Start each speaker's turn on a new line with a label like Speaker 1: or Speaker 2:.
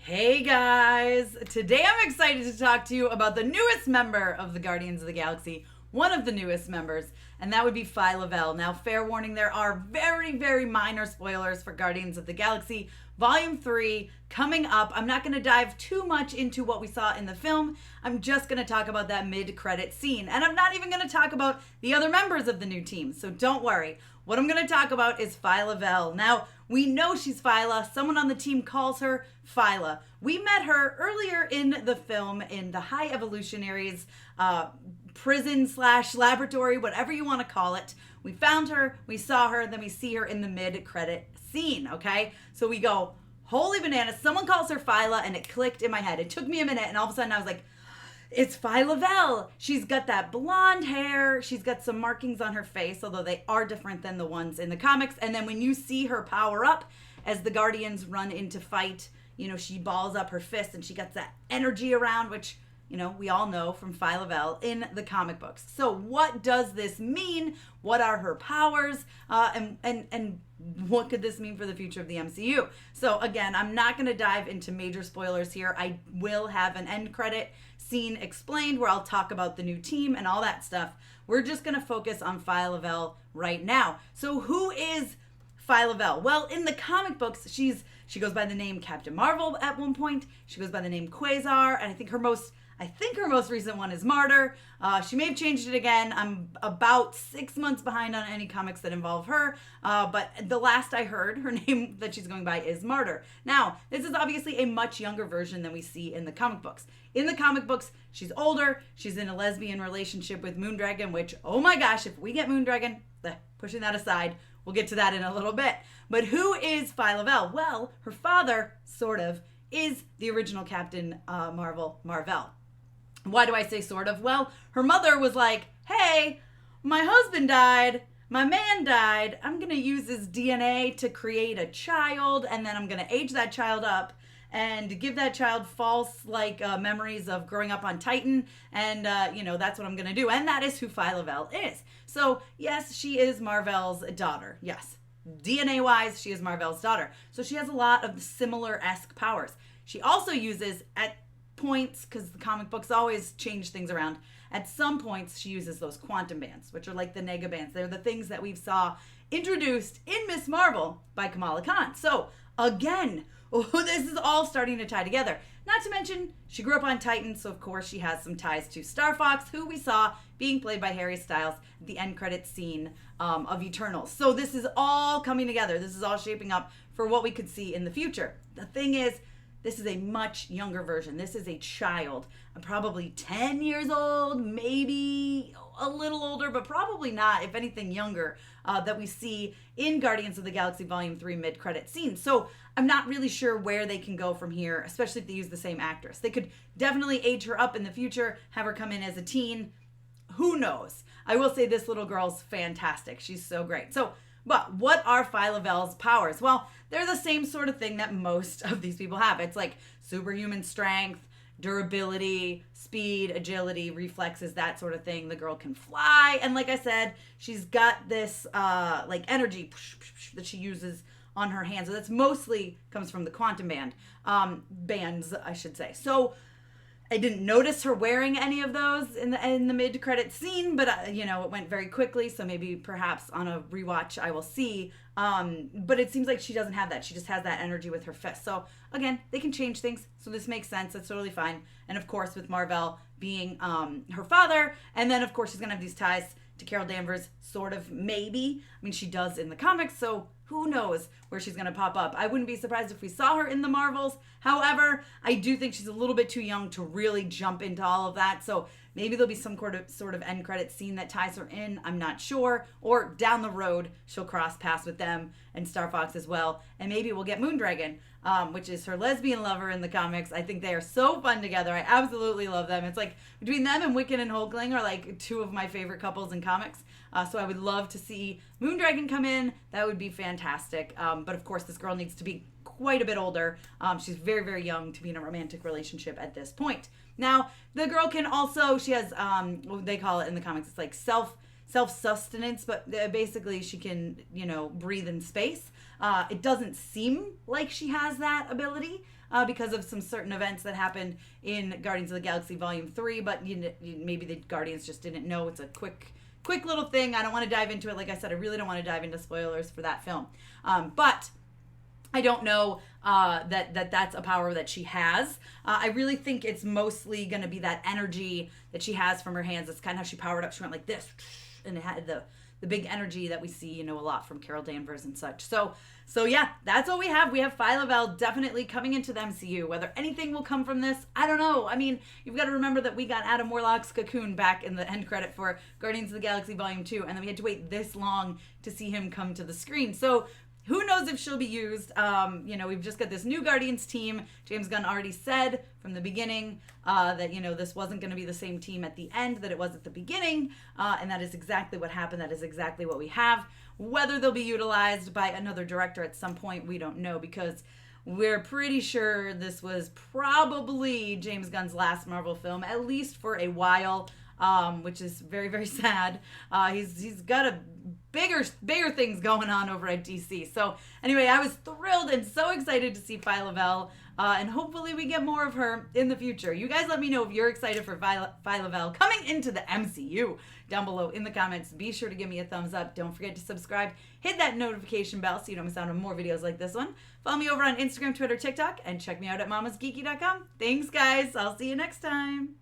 Speaker 1: Hey guys! Today I'm excited to talk to you about the newest member of the Guardians of the Galaxy, one of the newest members, and that would be Phyla-Vell. Now, fair warning, there are very, very minor spoilers for Guardians of the Galaxy Volume 3 coming up. I'm not going to dive too much into what we saw in the film. I'm just going to talk about that mid-credit scene, and I'm not even going to talk about the other members of the new team, so don't worry. What I'm going to talk about is Phyla-Vell. Now, we know she's Phyla. Someone on the team calls her Phyla. We met her earlier in the film in the High Evolutionaries prison/laboratory, whatever you want to call it. We found her, we saw her, then we see her in the mid-credit scene, okay? So we go, holy bananas, someone calls her Phyla, and it clicked in my head. It took me a minute, and all of a sudden I was like, it's Phyla-Vell. She's got that blonde hair. She's got some markings on her face, although they are different than the ones in the comics. And then when you see her power up as the Guardians run into fight, you know, she balls up her fist and she gets that energy around, which, you know, we all know from Phyla-Vell in the comic books. So what does this mean? What are her powers? And what could this mean for the future of the MCU? So again, I'm not going to dive into major spoilers here. I will have an end credit scene explained where I'll talk about the new team and all that stuff. We're just going to focus on Phyla-Vell right now. So who is Phyla-Vell? Well, in the comic books, she goes by the name Captain Marvel at one point. She goes by the name Quasar, and I think her most recent one is Martyr. She may have changed it again. I'm about 6 months behind on any comics that involve her. But the last I heard, her name that she's going by is Martyr. Now, this is obviously a much younger version than we see in the comic books. In the comic books, she's older. She's in a lesbian relationship with Moondragon, which, oh my gosh, if we get Moondragon, pushing that aside, we'll get to that in a little bit. But who is Phyla-Vell? Well, her father, sort of, is the original Captain Marvel. Why do I say sort of? Well, her mother was like, hey, my husband died, my man died, I'm going to use his DNA to create a child, and then I'm going to age that child up and give that child false memories of growing up on Titan, and that's what I'm going to do. And that is who Phyla-Vell is. So yes, she is Mar-Vell's daughter. Yes, DNA wise, she is Mar-Vell's daughter. So she has a lot of similar-esque powers. She also uses, at points, because the comic books always change things around, at some points she uses those quantum bands, which are like the nega bands. They're the things that we saw introduced in Miss Marvel by Kamala Khan. So again, this is all starting to tie together. Not to mention, she grew up on Titan, so of course she has some ties to Star Fox, who we saw being played by Harry Styles at the end credits scene of Eternals. So this is all coming together. This is all shaping up for what we could see in the future. The thing is, this is a much younger version. This is a child, probably 10 years old, maybe a little older, but probably not, if anything, younger, that we see in Guardians of the Galaxy Volume 3 mid-credit scene. So I'm not really sure where they can go from here, especially if they use the same actress. They could definitely age her up in the future, have her come in as a teen. Who knows? I will say this little girl's fantastic. She's so great. But what are Phyla-Vell's powers? Well, they're the same sort of thing that most of these people have. It's like superhuman strength, durability, speed, agility, reflexes, that sort of thing. The girl can fly. And like I said, she's got this energy that she uses on her hands. So that's mostly comes from the quantum bands, I should say. So I didn't notice her wearing any of those in the mid-credit scene, but it went very quickly, so maybe perhaps on a rewatch I will see. But it seems like she doesn't have that. She just has that energy with her fist. So again, they can change things, so this makes sense. That's totally fine. And of course, with Mar-Vell being her father, and then of course she's gonna have these ties to Carol Danvers, sort of, maybe. I mean, she does in the comics, so who knows where she's going to pop up. I wouldn't be surprised if we saw her in the Marvels. However, I do think she's a little bit too young to really jump into all of that. So maybe there'll be some sort of end credit scene that ties her in. I'm not sure. Or down the road, she'll cross paths with them and Star Fox as well. And maybe we'll get Moondragon, which is her lesbian lover in the comics. I think they are so fun together. I absolutely love them. It's like between them and Wiccan and Hulkling are like two of my favorite couples in comics. So I would love to see Moondragon come in. That would be fantastic. But of course, this girl needs to be quite a bit older. She's very, very young to be in a romantic relationship at this point. Now, the girl can also, she has, what they call it in the comics, it's like self-sustenance, but basically she can, breathe in space. It doesn't seem like she has that ability because of some certain events that happened in Guardians of the Galaxy Volume 3, but maybe the Guardians just didn't know. It's a quick little thing. I don't want to dive into it. Like I said, I really don't want to dive into spoilers for that film. But I don't know that's a power that she has. I really think it's mostly going to be that energy that she has from her hands. That's kind of how she powered up. She went like this, and it had the big energy that we see, a lot from Carol Danvers and such. So yeah, that's what we have. We have Phyla-Vell definitely coming into the MCU. Whether anything will come from this, I don't know. I mean, you've got to remember that we got Adam Warlock's cocoon back in the end credit for Guardians of the Galaxy Volume 2, and then we had to wait this long to see him come to the screen. So who knows if she'll be used? We've just got this new Guardians team. James Gunn already said from the beginning that, this wasn't going to be the same team at the end that it was at the beginning. And that is exactly what happened. That is exactly what we have. Whether they'll be utilized by another director at some point, we don't know, because we're pretty sure this was probably James Gunn's last Marvel film, at least for a while. Which is very, very sad. He's got bigger things going on over at DC. So anyway, I was thrilled and so excited to see Phyla-Vell, and hopefully we get more of her in the future. You guys let me know if you're excited for Phyla-Vell coming into the MCU down below in the comments. Be sure to give me a thumbs up. Don't forget to subscribe. Hit that notification bell so you don't miss out on more videos like this one. Follow me over on Instagram, Twitter, TikTok, and check me out at MamasGeeky.com. Thanks, guys. I'll see you next time.